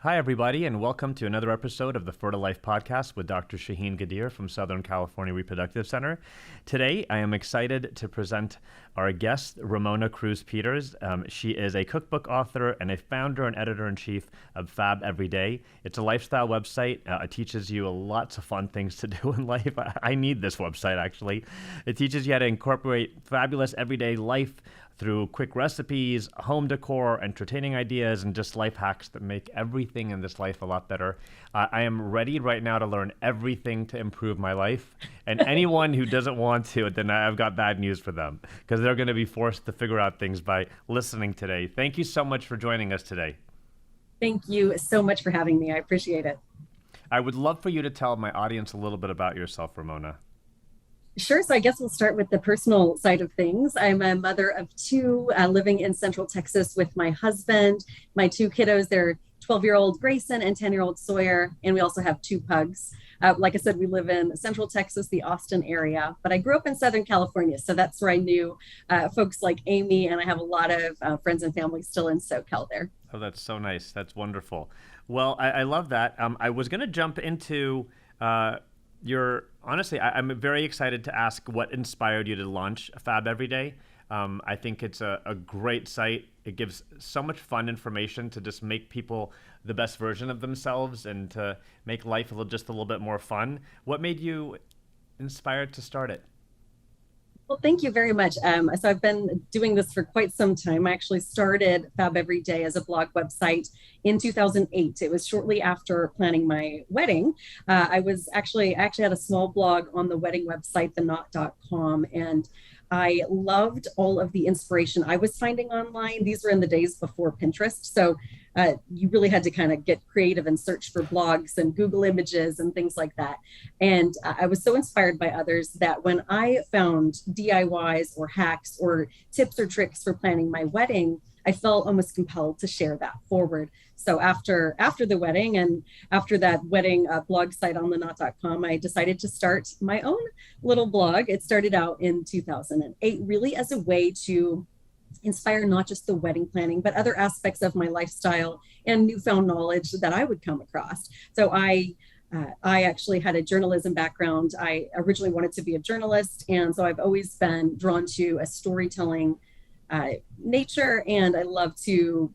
Hi, everybody, and welcome to another episode of the Fertile Life Podcast with Dr. Shahin Ghadir from Southern California Reproductive Center. Today, I am excited to present our guest, Ramona Cruz Peters. She is a cookbook author and a founder and editor-in-chief of Fab Everyday. It's a lifestyle website. It teaches you lots of fun things to do in life. I need this website, actually. It teaches you how to incorporate fabulous everyday life through quick recipes, home decor, entertaining ideas, and just life hacks that make everything in this life a lot better. I am ready right now to learn everything to improve my life. And anyone who doesn't want to, then I've got bad news for them, because they're going to be forced to figure out things by listening today. Thank you so much for joining us today. Thank you so much for having me. I appreciate it. I would love for you to tell my audience a little bit about yourself, Ramona. Sure. So I guess we'll start with the personal side of things. I'm a mother of two, living in Central Texas with my husband. My two kiddos, they're 12-year-old Grayson and 10-year-old Sawyer. And we also have two pugs. Like I said, we live in Central Texas, the Austin area, but I grew up in Southern California. So that's where I knew folks like Amy, and I have a lot of friends and family still in SoCal there. Oh, that's so nice. That's wonderful. Well, I love that. I was going to jump into honestly, I'm very excited to ask what inspired you to launch Fab Everyday. I think it's a great site. It gives so much fun information to just make people the best version of themselves and to make life just a little bit more fun. What made you inspired to start it? Well, thank you very much. So I've been doing this for quite some time. I actually started Fab Everyday as a blog website in 2008. It was shortly after planning my wedding. I actually had a small blog on the wedding website, theknot.com, and I loved all of the inspiration I was finding online. These were in the days before Pinterest. So you really had to kind of get creative and search for blogs and Google images and things like that. And I was so inspired by others that when I found DIYs or hacks or tips or tricks for planning my wedding, I felt almost compelled to share that forward. So after the wedding and after that wedding blog site on theknot.com, I decided to start my own little blog. It started out in 2008, really as a way to inspire not just the wedding planning, but other aspects of my lifestyle and newfound knowledge that I would come across. So I actually had a journalism background. I originally wanted to be a journalist, and so I've always been drawn to a storytelling nature, and I love to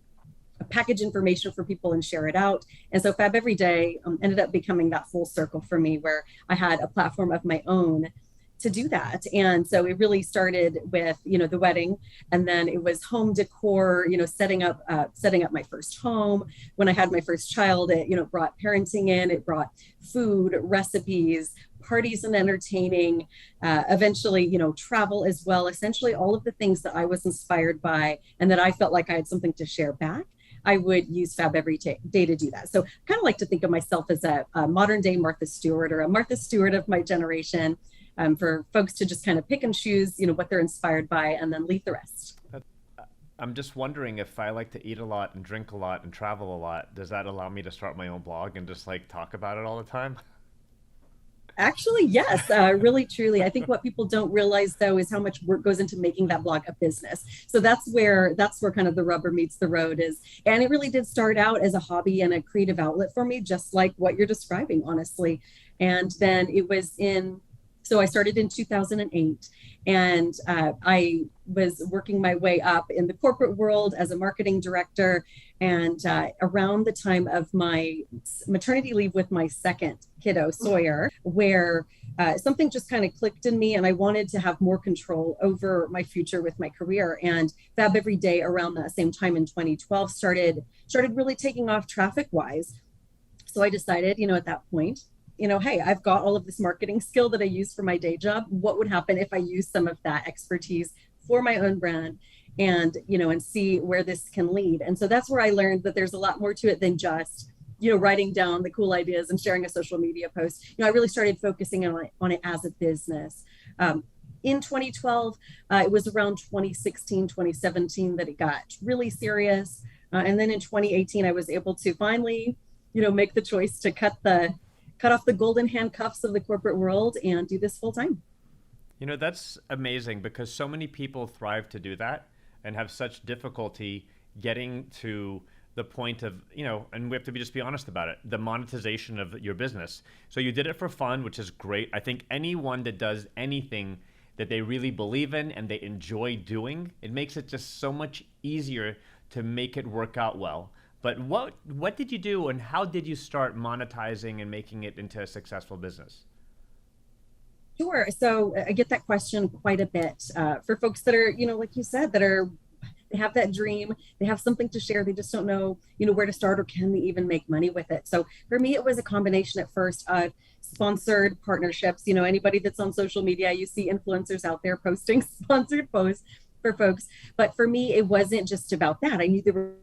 package information for people and share it out. And so Fab Everyday ended up becoming that full circle for me, where I had a platform of my own to do that. And so it really started with, the wedding, and then it was home decor, setting up my first home. When I had my first child, it brought parenting in, it brought food, recipes, parties and entertaining, eventually, travel as well, essentially all of the things that I was inspired by and that I felt like I had something to share back. I would use Fab Everyday to do that. So kind of like to think of myself as a modern day Martha Stewart, or a Martha Stewart of my generation, for folks to just kind of pick and choose, what they're inspired by, and then leave the rest. I'm just wondering, if I like to eat a lot and drink a lot and travel a lot, does that allow me to start my own blog and just talk about it all the time? Actually, yes, really, truly. I think what people don't realize, though, is how much work goes into making that blog a business. So that's where kind of the rubber meets the road is. And it really did start out as a hobby and a creative outlet for me, just like what you're describing, honestly. And then so I started in 2008, and I was working my way up in the corporate world as a marketing director. And around the time of my maternity leave with my second kiddo, Sawyer, where something just kind of clicked in me, and I wanted to have more control over my future with my career. And Fab Everyday around that same time in 2012 started really taking off traffic-wise. So I decided, at that point, hey, I've got all of this marketing skill that I use for my day job. What would happen if I use some of that expertise for my own brand and see where this can lead? And so that's where I learned that there's a lot more to it than just, writing down the cool ideas and sharing a social media post. I really started focusing on it as a business. In 2012, it was around 2016, 2017 that it got really serious. And then in 2018, I was able to finally, make the choice to cut off the golden handcuffs of the corporate world and do this full time. That's amazing, because so many people thrive to do that and have such difficulty getting to the point of, and we have to just be honest about it, the monetization of your business. So you did it for fun, which is great. I think anyone that does anything that they really believe in and they enjoy doing, it makes it just so much easier to make it work out well. But what did you do, and how did you start monetizing and making it into a successful business? Sure. So I get that question quite a bit for folks that are, like you said, they have that dream, they have something to share, they just don't know, where to start or can they even make money with it. So for me, it was a combination at first of sponsored partnerships. Anybody that's on social media, you see influencers out there posting sponsored posts for folks. But for me, it wasn't just about that. I knew there were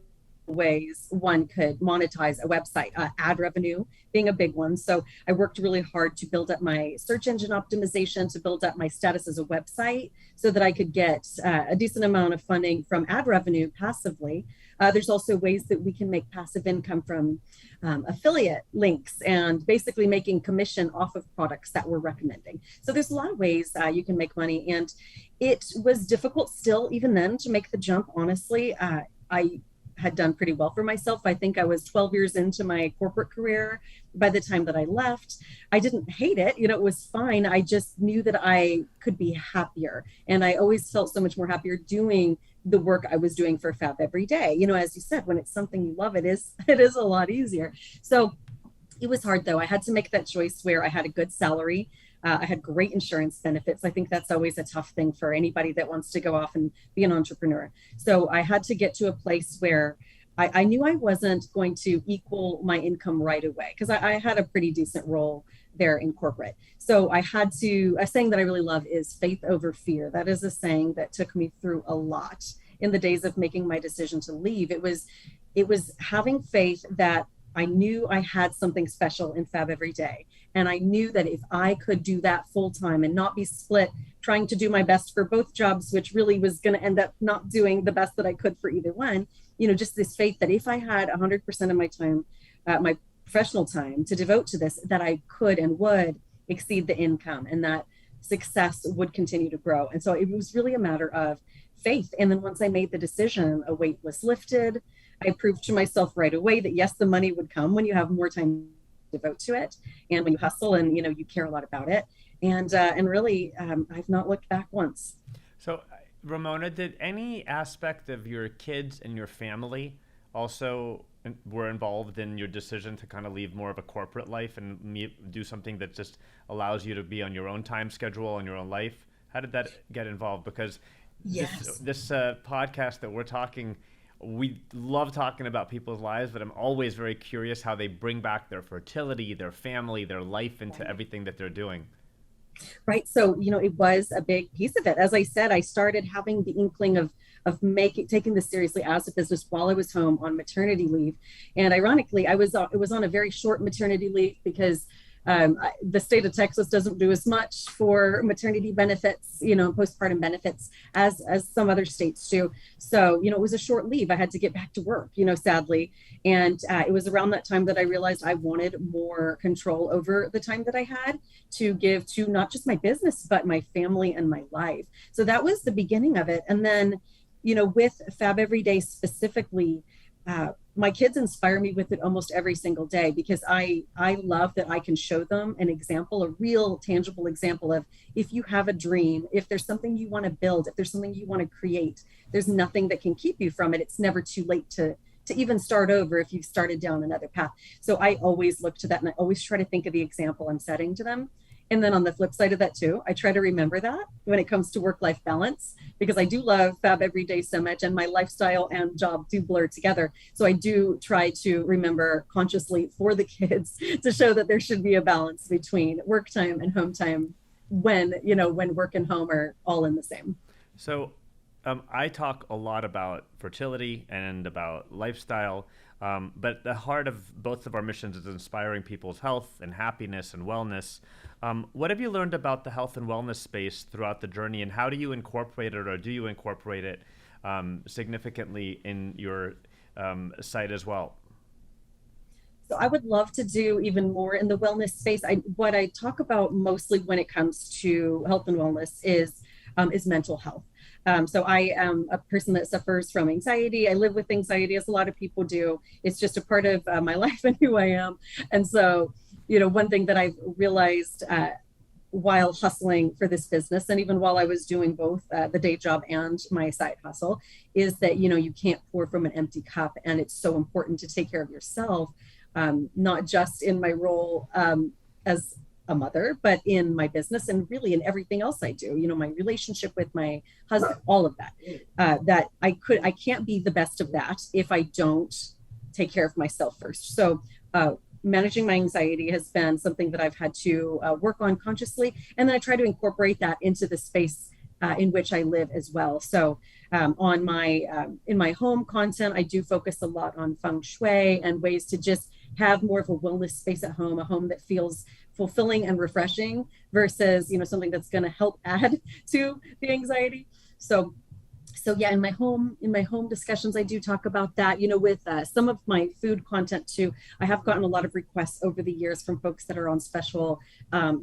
ways one could monetize a website, ad revenue being a big one. So I worked really hard to build up my search engine optimization, to build up my status as a website so that I could get a decent amount of funding from ad revenue passively. There's also ways that we can make passive income from affiliate links and basically making commission off of products that we're recommending. So there's a lot of ways you can make money. And it was difficult still, even then, to make the jump. Honestly, I had done pretty well for myself. I think I was 12 years into my corporate career by the time that I left. I didn't hate it, it was fine. I just knew that I could be happier. And I always felt so much more happier doing the work I was doing for Fab Everyday. As you said, when it's something you love, it is a lot easier. So it was hard though. I had to make that choice where I had a good salary. I had great insurance benefits. I think that's always a tough thing for anybody that wants to go off and be an entrepreneur. So I had to get to a place where I knew I wasn't going to equal my income right away because I had a pretty decent role there in corporate. So I had to, a saying that I really love is faith over fear. That is a saying that took me through a lot in the days of making my decision to leave. It was having faith that I knew I had something special in Fab Everyday. And I knew that if I could do that full time and not be split trying to do my best for both jobs, which really was going to end up not doing the best that I could for either one, just this faith that if I had 100% of my time, my professional time to devote to this, that I could and would exceed the income and that success would continue to grow. And so it was really a matter of faith. And then once I made the decision, a weight was lifted. I proved to myself right away that yes, the money would come when you have more time to devote to it, and when you hustle and you care a lot about it. And really, I've not looked back once. So, Ramona, did any aspect of your kids and your family also were involved in your decision to kind of leave more of a corporate life and do something that just allows you to be on your own time schedule, on your own life? How did that get involved? Because Yes. this podcast that we're talking, we love talking about people's lives, but I'm always very curious how they bring back their fertility, their family, their life into everything that they're doing. Right. So, it was a big piece of it. As I said, I started having the inkling of taking this seriously as a business while I was home on maternity leave. And ironically, it was on a very short maternity leave because the state of Texas doesn't do as much for maternity benefits, postpartum benefits as some other states do. So, it was a short leave. I had to get back to work, sadly. And it was around that time that I realized I wanted more control over the time that I had to give to not just my business, but my family and my life. So that was the beginning of it. And then, with Fab Everyday specifically, my kids inspire me with it almost every single day because I love that I can show them an example, a real tangible example of if you have a dream, if there's something you want to build, if there's something you want to create, there's nothing that can keep you from it. It's never too late to even start over if you've started down another path. So I always look to that and I always try to think of the example I'm setting to them. And then on the flip side of that too, I try to remember that when it comes to work-life balance, because I do love Fab Everyday so much and my lifestyle and job do blur together. So I do try to remember consciously for the kids to show that there should be a balance between work time and home time when work and home are all in the same. So I talk a lot about fertility and about lifestyle, but the heart of both of our missions is inspiring people's health and happiness and wellness. What have you learned about the health and wellness space throughout the journey, and how do you incorporate it, or do you incorporate it significantly in your site as well? So I would love to do even more in the wellness space. What I talk about mostly when it comes to health and wellness is mental health. So I am a person that suffers from anxiety. I live with anxiety, as a lot of people do. It's just a part of my life and who I am. And so, one thing that I've realized while hustling for this business, and even while I was doing both the day job and my side hustle, is that you can't pour from an empty cup, and it's so important to take care of yourself, not just in my role as a mother, but in my business and really in everything else I do. My relationship with my husband, all of that. That I can't be the best of that if I don't take care of myself first. So managing my anxiety has been something that I've had to work on consciously. And then I try to incorporate that into the space in which I live as well. So on in my home content, I do focus a lot on Feng Shui and ways to just have more of a wellness space at home, a home that feels fulfilling and refreshing versus, something that's going to help add to the anxiety. So yeah, in my home discussions, I do talk about that, with some of my food content too. I have gotten a lot of requests over the years from folks that are on special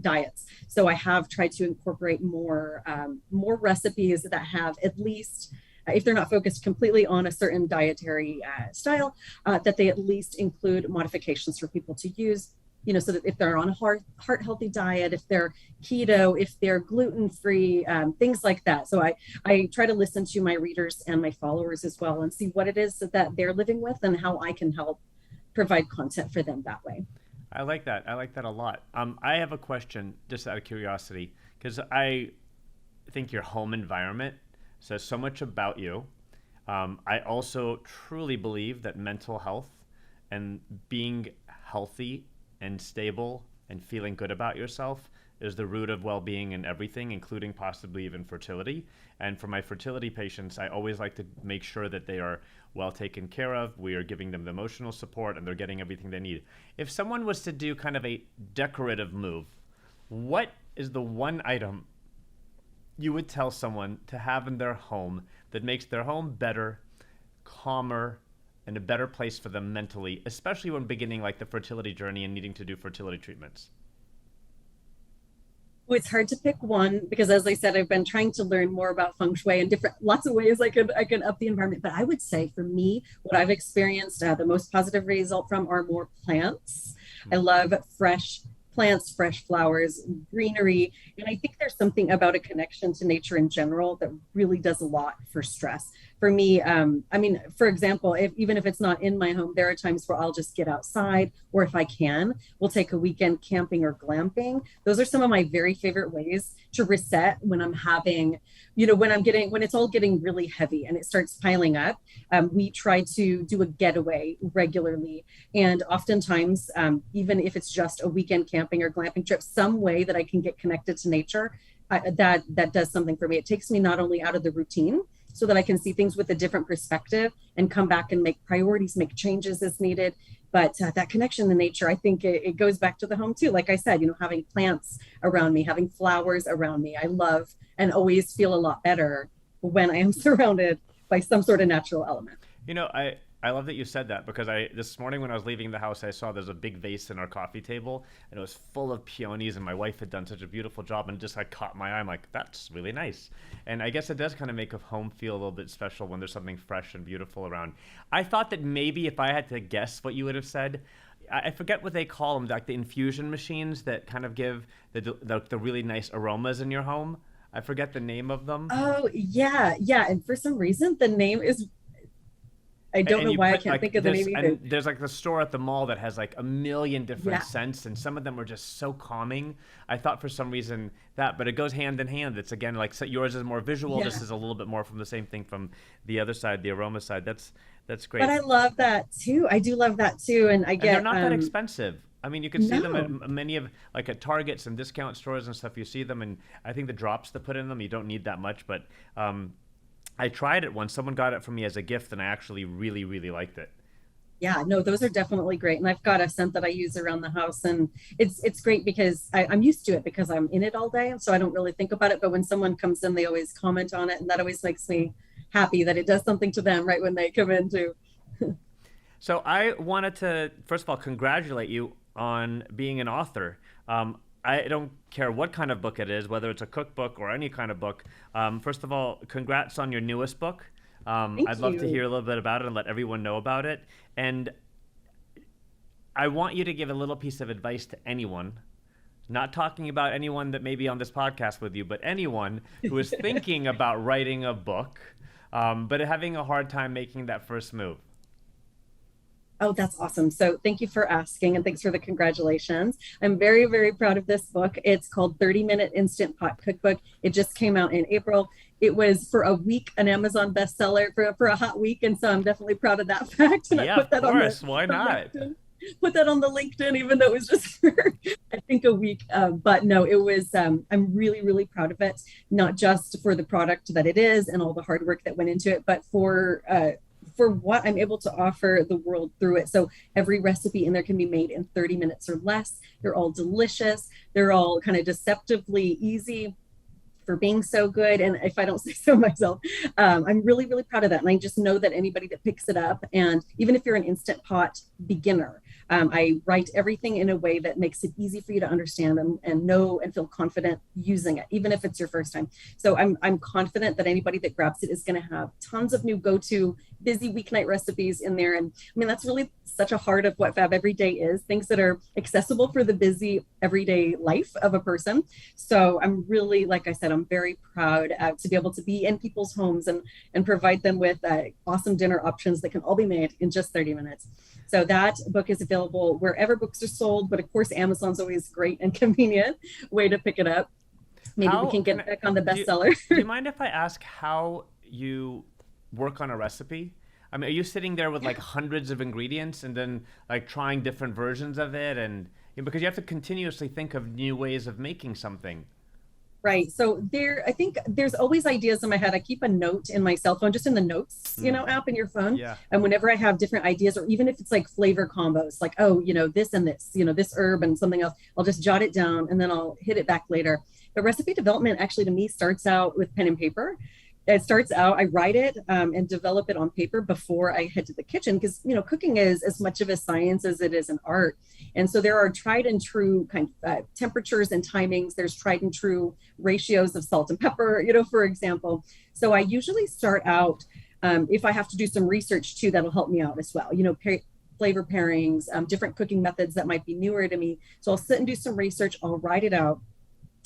diets. So I have tried to incorporate more recipes that have at least, if they're not focused completely on a certain dietary style, that they at least include modifications for people to use, so that if they're on a heart healthy diet, if they're keto, if they're gluten-free, things like that. So I try to listen to my readers and my followers as well and see what it is that they're living with and how I can help provide content for them that way. I like that. I like that a lot. I have a question just out of curiosity, because I think your home environment says so much about you. I also truly believe that mental health and being healthy and stable and feeling good about yourself is the root of well-being in everything, including possibly even fertility. And for my fertility patients, I always like to make sure that they are well taken care of. We are giving them the emotional support and they're getting everything they need. If someone was to do kind of a decorative move, what is the one item you would tell someone to have in their home that makes their home better, calmer, and a better place for them mentally, especially when beginning like the fertility journey and needing to do fertility treatments? Well, it's hard to pick one because, as I said, I've been trying to learn more about feng shui and lots of ways I can up the environment. But I would say for me, what I've experienced the most positive result from are more plants. I love fresh plants, fresh flowers, greenery. And I think there's something about a connection to nature in general that really does a lot for stress. For me, for example, even if it's not in my home, there are times where I'll just get outside, or if I can, we'll take a weekend camping or glamping. Those are some of my very favorite ways to reset when I'm having, when it's all getting really heavy and it starts piling up. We try to do a getaway regularly. And oftentimes, even if it's just a weekend camping or glamping trip, some way that I can get connected to nature, that does something for me. It takes me not only out of the routine, so that I can see things with a different perspective and come back and make priorities, make changes as needed. But that connection to nature, I think it goes back to the home too. Like I said, having plants around me, having flowers around me. I love and always feel a lot better when I am surrounded by some sort of natural element. I love that you said that, because this morning when I was leaving the house, I saw there's a big vase in our coffee table and it was full of peonies, and my wife had done such a beautiful job and just caught my eye. I'm like, that's really nice. And I guess it does kind of make a home feel a little bit special when there's something fresh and beautiful around. I thought that maybe if I had to guess what you would have said, I forget what they call them, like the infusion machines that kind of give the really nice aromas in your home. I forget the name of them. Oh, yeah. And for some reason, the name is, I don't know why I can't think of the name either. And there's the store at the mall that has a million different scents, and some of them are just so calming. I thought for some reason but it goes hand in hand. It's again yours is more visual. This is a little bit more from the same thing from the other side, the aroma side. That's great. But I love that too. I do love that too, and they're not that expensive. I mean, you can see them at many of at Targets and discount stores and stuff. You see them, and I think the drops to put in them, you don't need that much, but. I tried it once. Someone got it for me as a gift, and I actually really, really liked it. Yeah, no, those are definitely great. And I've got a scent that I use around the house, and it's great because I'm used to it because I'm in it all day. So I don't really think about it. But when someone comes in, they always comment on it. And that always makes me happy that it does something to them right when they come in too. So I wanted to, first of all, congratulate you on being an author. I don't care what kind of book it is, whether it's a cookbook or any kind of book. First of all, congrats on your newest book. I'd Thank love to you. hear a little bit about it and let everyone know about it. And I want you to give a little piece of advice to anyone, not talking about anyone that may be on this podcast with you, but anyone who is thinking about writing a book, but having a hard time making that first move. Oh, that's awesome. So thank you for asking and thanks for the congratulations. I'm very, very proud of this book. It's called 30-Minute Instant Pot Cookbook. It just came out in April. It was for a week an Amazon bestseller for a hot week. And so I'm definitely proud of that fact. And I Yeah, put of that on course. Why the not? LinkedIn. Put that on the LinkedIn, even though it was just for, I think, a week. But no, it was, I'm really, really proud of it, not just for the product that it is and all the hard work that went into it, but for what I'm able to offer the world through it. So every recipe in there can be made in 30 minutes or less. They're all delicious. They're all kind of deceptively easy for being so good. And if I don't say so myself, I'm really, really proud of that. And I just know that anybody that picks it up, and even if you're an Instant Pot beginner, I write everything in a way that makes it easy for you to understand and know and feel confident using it, even if it's your first time. So I'm confident that anybody that grabs it is going to have tons of new go-to busy weeknight recipes in there. And I mean, that's really such a heart of what Fab Everyday is, things that are accessible for the busy everyday life of a person. So I'm really, like I said, I'm very proud to be able to be in people's homes and provide them with awesome dinner options that can all be made in just 30 minutes. So that book is available wherever books are sold, but of course, Amazon's always great and convenient way to pick it up. Maybe we How can can get I, back on the do you, bestseller. do you mind if I ask how you work on a recipe? I mean, are you sitting there with like hundreds of ingredients and then like trying different versions of it, and because you have to continuously think of new ways of making something. Right. So I think there's always ideas in my head. I keep a note in my cell phone, just in the notes, Mm, app in your phone. yeah. And whenever I have different ideas, or even if it's like flavor combos, like, oh, this and this, this herb and something else, I'll just jot it down and then I'll hit it back later. But recipe development actually to me starts out with pen and paper. It starts out, I write it and develop it on paper before I head to the kitchen, because cooking is as much of a science as it is an art. And so there are tried and true kind of temperatures and timings. There's tried and true ratios of salt and pepper, for example. So I usually start out, if I have to do some research too, that'll help me out as well. Flavor pairings, different cooking methods that might be newer to me. So I'll sit and do some research. I'll write it out.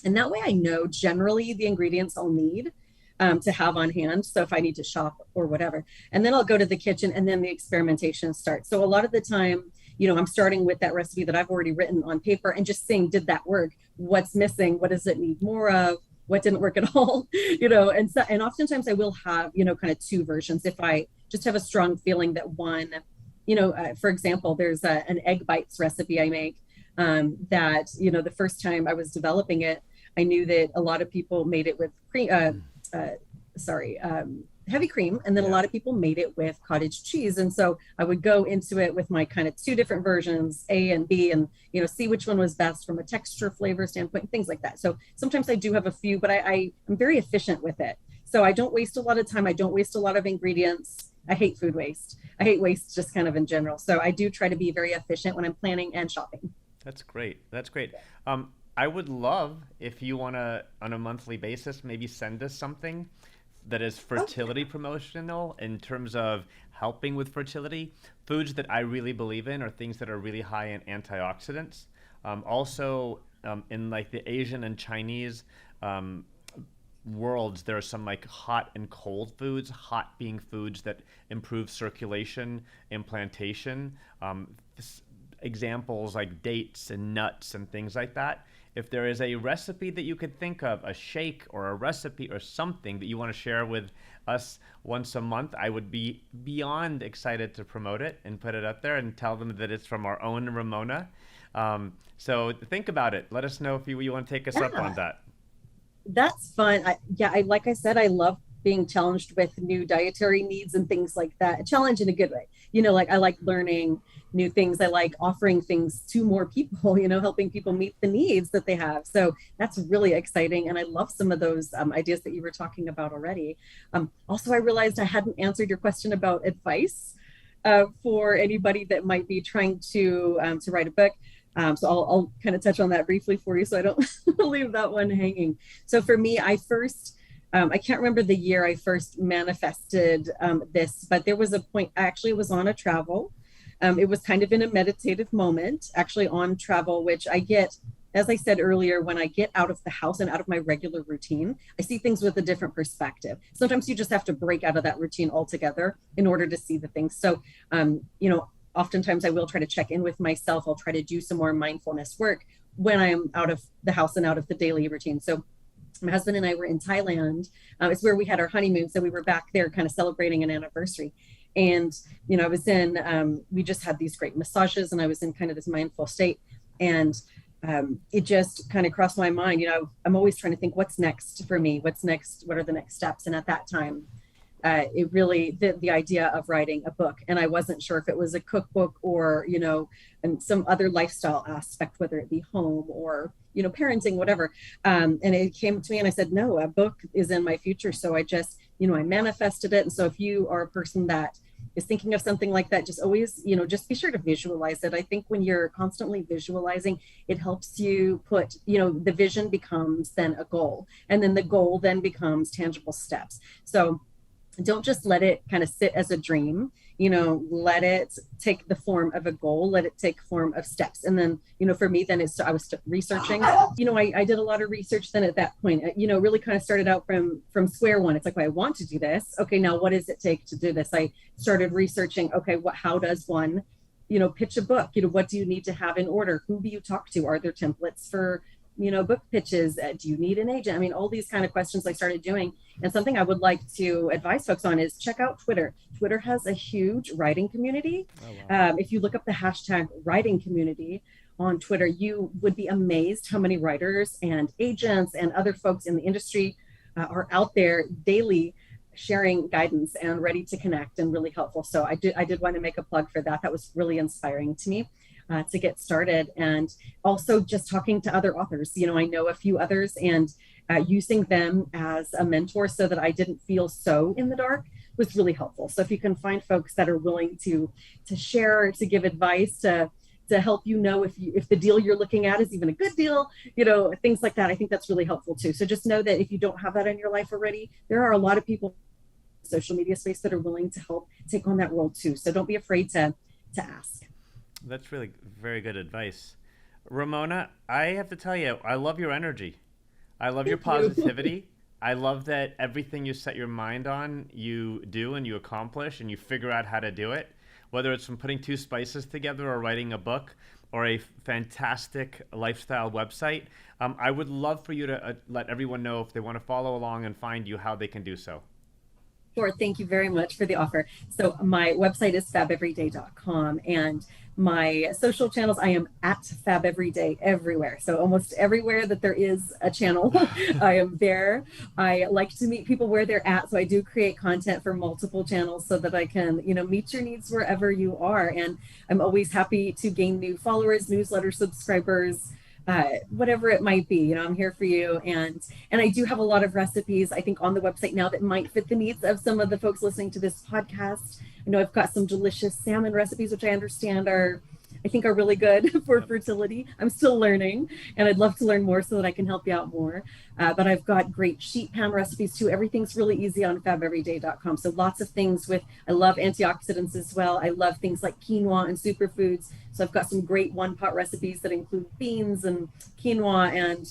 And that way I know generally the ingredients I'll need to have on hand. So if I need to shop or whatever, and then I'll go to the kitchen and then the experimentation starts. So a lot of the time, I'm starting with that recipe that I've already written on paper and just saying, did that work? What's missing? What does it need more of? What didn't work at all? And oftentimes I will have, kind of two versions. If I just have a strong feeling that one, for example, there's an egg bites recipe I make that, the first time I was developing it, I knew that a lot of people made it with cream, uh, heavy cream, and then a Yeah. lot of people made it with cottage cheese. And so I would go into it with my kind of two different versions, A and B, and see which one was best from a texture, flavor standpoint, things like that. So sometimes I do have a few, but I'm very efficient with it. So I don't waste a lot of time. I don't waste a lot of ingredients. I hate food waste. I hate waste just kind of in general. So I do try to be very efficient when I'm planning and shopping. That's great. That's great. I would love if you want to, on a monthly basis, maybe send us something that is fertility promotional in terms of helping with fertility. Foods that I really believe in are things that are really high in antioxidants. Also, in like the Asian and Chinese worlds, there are some like hot and cold foods, hot being foods that improve circulation, implantation. Examples like dates and nuts and things like that. If there is a recipe that you could think of, a shake or a recipe or something that you want to share with us once a month, I would be beyond excited to promote it and put it up there and tell them that it's from our own Ramona. So think about it. Let us know if you want to take us up on Yeah, that. that's fun. Like I said, I love being challenged with new dietary needs and things like that. A challenge in a good way. Like I like learning new things. I like offering things to more people, helping people meet the needs that they have. So that's really exciting. And I love some of those ideas that you were talking about already. Also, I realized I hadn't answered your question about advice for anybody that might be trying to write a book. So I'll kind of touch on that briefly for you so I don't leave that one hanging. So for me, I can't remember the year I first manifested this, but there was a point, actually, it was on a travel. It was kind of in a meditative moment, actually on travel, which I get, as I said earlier, when I get out of the house and out of my regular routine, I see things with a different perspective. Sometimes you just have to break out of that routine altogether in order to see the things. So, oftentimes I will try to check in with myself. I'll try to do some more mindfulness work when I'm out of the house and out of the daily routine. So my husband and I were in Thailand. It's where we had our honeymoon. So we were back there kind of celebrating an anniversary. And, I was we just had these great massages and I was in kind of this mindful state. And it just kind of crossed my mind, I'm always trying to think what's next for me, what's next, what are the next steps? And at that time, it really, the idea of writing a book. And I wasn't sure if it was a cookbook or, and some other lifestyle aspect, whether it be home or, parenting, whatever. And it came to me and I said, no, a book is in my future. So I just, I manifested it. And so if you are a person that is thinking of something like that, just always, just be sure to visualize it. I think when you're constantly visualizing, it helps you put, the vision becomes then a goal, and then the goal then becomes tangible steps. So don't just let it kind of sit as a dream, let it take the form of a goal, let it take form of steps. And then, for me, then I was researching, I did a lot of research then at that point, really kind of started out from square one. It's like, well, I want to do this. Okay, now what does it take to do this? I started researching, okay, how does one, pitch a book? What do you need to have in order? Who do you talk to? Are there templates for, book pitches? Do you need an agent? I mean, all these kind of questions I started doing. And something I would like to advise folks on is check out Twitter. Twitter has a huge writing community. Oh, wow. If you look up the hashtag writing community on Twitter, you would be amazed how many writers and agents and other folks in the industry are out there daily sharing guidance and ready to connect and really helpful. So I did want to make a plug for that. That was really inspiring to me. To get started, and also just talking to other authors. I know a few others, and using them as a mentor so that I didn't feel so in the dark was really helpful. So if you can find folks that are willing to share, to give advice, to help if the deal you're looking at is even a good deal, things like that, I think that's really helpful too. So just know that if you don't have that in your life already, there are a lot of people in the social media space that are willing to help take on that role too. So don't be afraid to ask. That's really very good advice. Ramona, I have to tell you, I love your energy. I love your positivity. I love that everything you set your mind on, you do and you accomplish and you figure out how to do it, whether it's from putting two spices together or writing a book or a fantastic lifestyle website. I would love for you to let everyone know if they want to follow along and find you, how they can do so. Sure. Thank you very much for the offer. So my website is fabeveryday.com, and my social channels, I am at Fab Everyday everywhere. So almost everywhere that there is a channel, I am there. I like to meet people where they're at. So I do create content for multiple channels so that I can, meet your needs wherever you are. And I'm always happy to gain new followers, newsletter subscribers, whatever it might be, I'm here for you. And I do have a lot of recipes, I think, on the website now that might fit the needs of some of the folks listening to this podcast. I know I've got some delicious salmon recipes, which I understand are really good for fertility. I'm still learning, and I'd love to learn more so that I can help you out more. But I've got great sheet pan recipes too. Everything's really easy on fabeveryday.com. So lots of things I love antioxidants as well. I love things like quinoa and superfoods. So I've got some great one-pot recipes that include beans and quinoa and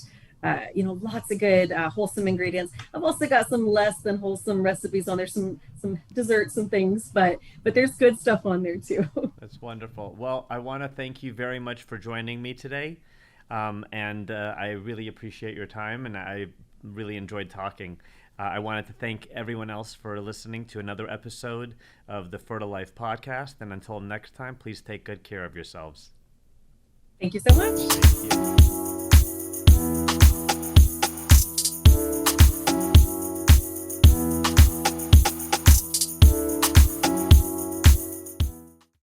lots of good wholesome ingredients. I've also got some less than wholesome recipes on there, some desserts and things, but there's good stuff on there too. That's wonderful. Well, I want to thank you very much for joining me today. And I really appreciate your time, and I really enjoyed talking. I wanted to thank everyone else for listening to another episode of the Fertile Life podcast. And until next time, please take good care of yourselves. Thank you so much. Thank you.